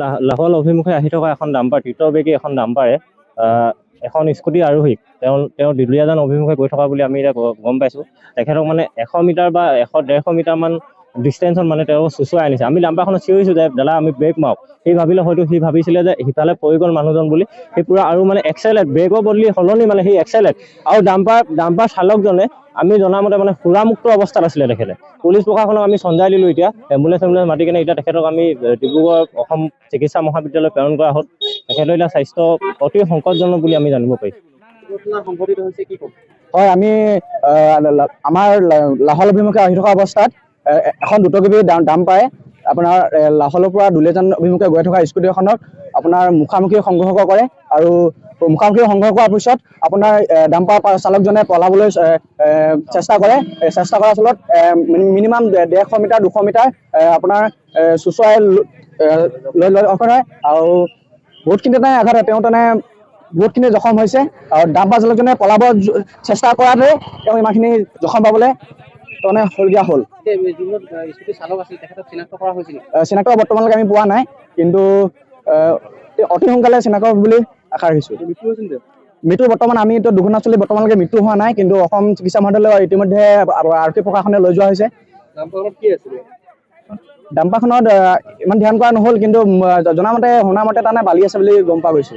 লাহোৱাল অভিমুখে আহি থকা এখন ডাম্পাৰ তীৰ্থবেগী এখন ডাম্পাৰে এখন স্কুটি আৰোহীক তেওঁ দুলীয়াজান অভিমুখে গৈ থকা বুলি আমি এতিয়া গম পাইছোঁ। তেখেতক মানে 100 মিটাৰ বা 100-150 মিটাৰমান ডিষ্টেঞ্চত মানে তেওঁ চুচুৱাই আনিছে। আমি ডাম্পাৰখনত চিঞৰিছোঁ যে দাদা আমি ব্ৰেক মাৰক। সি ভাবিছিলে যে সিফালে পৰি গ'ল মানুহজন বুলি। সি পূৰা আৰু মানে এক্সেলেট ব্ৰেকৰ বদলি সলনি মানে সি এক্সেলেট আৰু ডাম্পাৰ চালকজনে আমি জনামতে মানে সুৰামুক্ত অৱস্থাত আছিলে তেখেতে। পুলিচ প্ৰশাসনক আমি চঞ্জাই দিলোঁ। এতিয়া এম্বুলেঞ্চ মাতি কেনে এতিয়া তেখেতক আমি ডিব্ৰুগড় অসম চিকিৎসা মহাবিদ্যালয় প্ৰেৰণ কৰা হ'ল। তেখেতৰ এতিয়া স্বাস্থ্য অতি সংকটজনক বুলি আমি জানিব পাৰিছোঁ। হয়, আমি আমাৰ লাহোৱাল অভিমুখে আহি থকা অৱস্থাত এখন দ্ৰুতগতিৰ ডাম্পাৰে আপোনাৰ লাহোৱালৰ পৰা দুলীয়াজান অভিমুখে গৈ থকা স্কুটি এখনক আপোনাৰ মুখামুখি সংঘৰ্ষ কৰে আৰু মুখামুখি সংঘৰ্ষ কৰাৰ পিছত আপোনাৰ ডাম্পাৰ চালকজনে পলাবলৈ চেষ্টা কৰাৰ ফলত মিনিমাম 150 মিটাৰ 200 মিটাৰ আপোনাৰ চুচুৱাই লৈ আৰু বহুতখিনি আঘাত তেওঁ বহুতখিনি জখম হৈছে আৰু ডাম্পাৰ চালকজনে পলাব চেষ্টা কৰাতে তেওঁ ইমানখিনি জখম পাবলৈ হ'লগীয়া হ'ল। চিনাক্ত বৰ্তমানলৈকে আমি পোৱা নাই, কিন্তু অতি সোনকালে চিনাক্ত বুলি আশা ৰাখিছোঁ। মৃত্যু বৰ্তমান আমি দুৰ্ঘটনাস্থলী বৰ্তমানলৈকে মৃত্যু হোৱা নাই, কিন্তু অসম চিকিৎসা মহাবিদ্যালয় ইতিমধ্যে আৰক্ষী প্ৰশাসনে লৈ যোৱা হৈছে। ডাম্পাৰখনত ইমান ধ্যান কৰা নহ'ল, কিন্তু শুনামতে বালি আছে বুলি গম পোৱা গৈছে।